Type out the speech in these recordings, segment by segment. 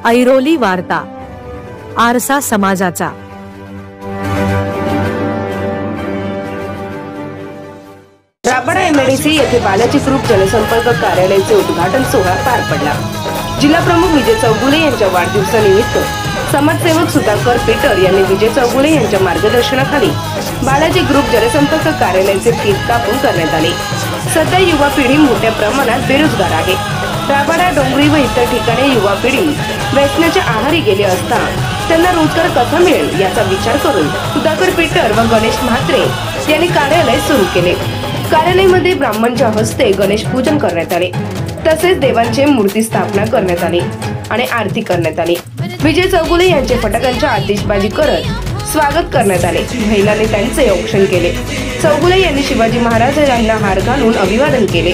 ऐरोली वार्ता, आरसा समाजाचा। राबाडा एमआयडीसी येथे बालाजी ग्रुप जनसंपर्क कार्यालयाचे उद्घाटन सोहळा पार पडला। जिल्हा प्रमुख विजय चौगुले यांच्या वाढदिवसानिमित्त समाजसेवक सुधाकर पीटर यांनी विजय चौगुले यांच्या मार्गदर्शनाखाली बालाजी ग्रुप जनसंपर्क कार्यालयाचे फीत कापून करण्यात आले। सध्या युवा पिढी मोठ्या प्रमाणात बेरोजगार आहे। राबाडा, डोंगरी व इतर ठिकाणी युवा पिढी व्यसनाच्या आहारी गेले असता त्यांना रोजगार कसा मिळेल याचा विचार करून सुधाकर पीटर व गणेश म्हात्रे यांनी कार्यालय सुरू केले। कार्यालयामध्ये ब्राह्मणच्या हस्ते गणेश पूजन करण्यात आले, तसेच देवांचे मूर्ती स्थापना करण्यात आली आणि आरती करण्यात आली। विजय चौगुले यांचे फटाक्यांच्या आतिषबाजी करत स्वागत करण्यात आले। महिलांनी त्यांचे औक्षण केले। चौगुले यांनी शिवाजी महाराज यांना हार घालून अभिवादन केले,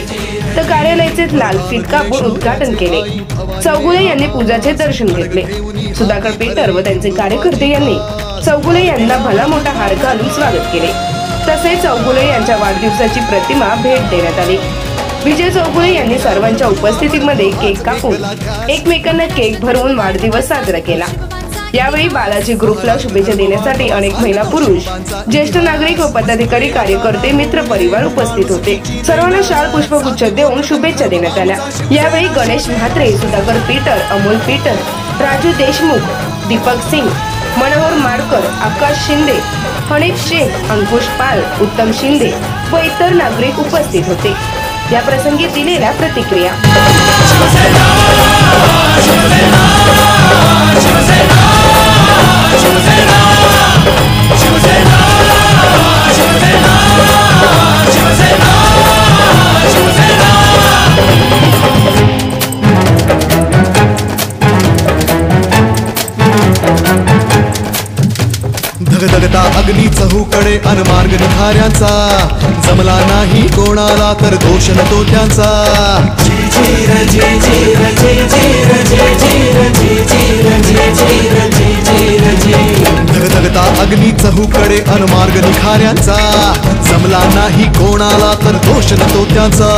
तर कार्यालयाचे लाल फीत कापून उद्घाटन केले। चौगुले यांनी पूजाचे दर्शन घेतले। सुधाकर पीटर व त्यांचे कार्यकर्ते यांनी चौगुले यांना भला मोठा हार घालून स्वागत केले। तसेच चौगुले यांच्या वाढदिवसाची प्रतिमा भेट देण्यात आली। विजय चौगुले यांनी सर्वांच्या उपस्थितीमध्ये केक कापून एकमेकांना केक भरवून वाढदिवस साजरा केला। यावेळी बालाजी ग्रुपला शुभेच्छा देण्यासाठी अनेक महिला, पुरुष, ज्येष्ठ नागरिक व पदाधिकारी, कार्यकर्ते, मित्र परिवार उपस्थित होते। सर्वांना शाल पुष्पगुच्छ देऊन शुभेच्छा देण्यात आल्या। यावेळी गणेश म्हात्रे, सुधाकर पीटर, अमोल पीटर, राजू देशमुख, दीपक सिंग, मनोहर माडकर, आकाश शिंदे, हनीफ शेख, अंकुश पाल, उत्तम शिंदे व इतर नागरिक उपस्थित होते। या प्रसंगी दिलेल्या प्रतिक्रिया। धगधगता अग्नी चहूकडे अनमार्ग निखाऱ्यांचा, जमला नाही कोणाला तर दोष न तो त्यांचा। धगधगता अग्नी चहूकडे अनमार्ग निखाऱ्यांचा, जमला नाही कोणाला तर दोष न तो त्यांचा।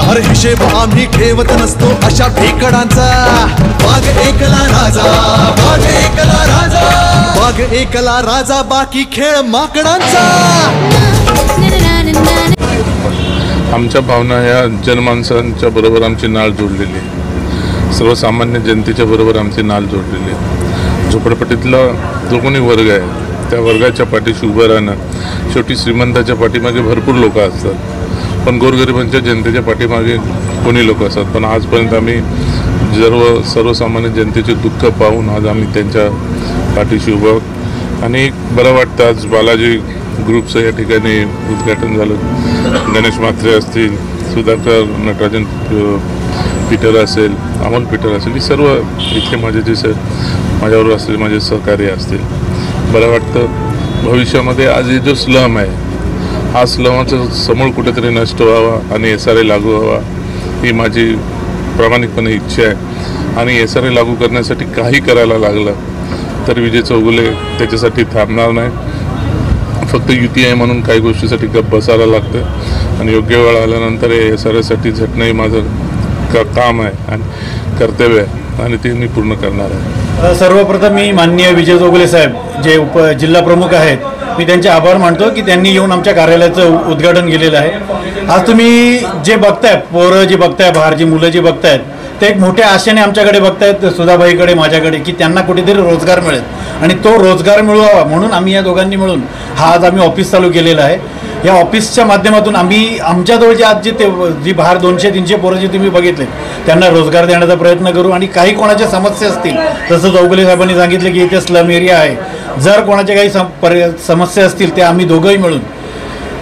हर हिशेब आम्ही ठेवत नसतो अशा ठेकडांचा। वाघ एकला राजा, वाघ एकला राजा, वाघ एकला राजा, बाकी खेळ माकडांचा। आमच्या भावना या जनमानसांच्या बरोबर आमची नाळ जोडलेली आहे। सर्वसामान्य जनतेच्या बरोबर आमची नाळ जोडलेली आहे। झोपडपट्टीतला जो कोणी वर्ग आहे त्या वर्गाच्या पाठीशी उभं राहणं, शेवटी श्रीमंताच्या पाठीमागे भरपूर लोक असतात, पण गोरगरिबांच्या जनतेच्या पाठीमागे कोणी लोक असतात। पण आजपर्यंत आम्ही सर्वसामान्य जनतेचे दुःख पाहून आज आम्ही त्यांच्या पाठीशी उभं आणि बरं वाटतं। आज बालाजी ग्रुपचं या ठिकाणी उद्घाटन झालं। गणेश म्हात्रे असतील, सुधाकर नटराजन पीटर असेल, अमोल पीटर असेल, ही सर्व इथले माझे जे माझ्यावर असलेले माझे सहकारी असतील। बरं वाटतं। भविष्यामध्ये आज हे जो स्लम आहे, हा स्लमाचा समूळ कुठेतरी नष्ट व्हावा आणि SRA लागू व्हावा ही माझी प्रामाणिकपणे इच्छा आहे। आणि SRA लागू करण्यासाठी काही करायला लागलं तर विजय चौगुले त्याच्यासाठी थांबणार नाही। फक्त युती आहे म्हणून काही गोष्टीसाठी गप्प बसायला लागतं आणि योग्य वेळ आल्यानंतर SRAसाठी झटणं हे माझं काम आहे आणि कर्तव्य आहे आणि ते मी पूर्ण करणार आहे। सर्वप्रथम मी माननीय विजय चौगुले साहेब जे जिल्हा प्रमुख आहेत, मी त्यांचे आभार मानतो की त्यांनी येऊन आमच्या कार्यालयाचं उद्घाटन केलेलं आहे। आज तुम्ही जे बघताय, पोरं जी बघताय, बाहेर जी मुलं जी बघतायत, ते एक मोठ्या आशेने आमच्याकडे बघतायत, सुधाबाईकडे, माझ्याकडे, की त्यांना कुठेतरी रोजगार मिळेल आणि तो रोजगार मिळवावा म्हणून आम्ही या दोघांनी मिळून आज आम्ही ऑफिस चालू केलेलं आहे। या ऑफिसच्या माध्यमातून आम्ही आमच्याजवळचे आज जी बाहेर 200-300 पोरं जी तुम्ही बघितले त्यांना रोजगार देण्याचा प्रयत्न करू। आणि काही कोणाच्या समस्या असतील, जसं चौगुले साहेबांनी सांगितलं की इथे स्लम एरिया आहे, जर कोणाच्या काही समस्या असतील ते आम्ही दोघंही मिळून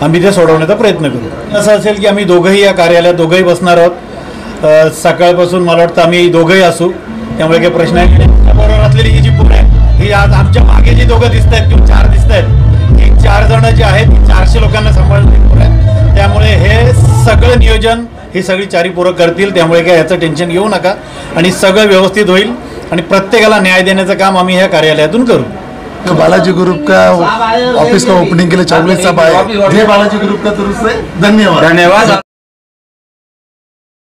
आम्ही ते सोडवण्याचा प्रयत्न करू। असं असेल की आम्ही दोघंही या कार्यालयात दोघंही बसणार आहोत। सकाळपासून मला वाटतं आम्ही दोघंही असू, त्यामुळे काही प्रश्न आहे। बरोबर असलेली ही जी पोरं आहे, ही आज आमच्या मागे जी दोघं दिसत आहेत किंवा 4 दिसत आहेत, ही 4 जण जे आहेत 400 लोकांना सांभाळणारी पोरं आहेत। त्यामुळे हे सगळं नियोजन ही सगळी 4 पोरं करतील, त्यामुळे काय याचं टेन्शन घेऊ नका आणि सगळं व्यवस्थित होईल आणि प्रत्येकाला न्याय देण्याचं काम आम्ही ह्या कार्यालयातून करू। बालाजी ग्रुप का ऑफिस का ओपनिंग के लिए चौगुले साहब आए। बालाजी ग्रुप का तरफ से धन्यवाद।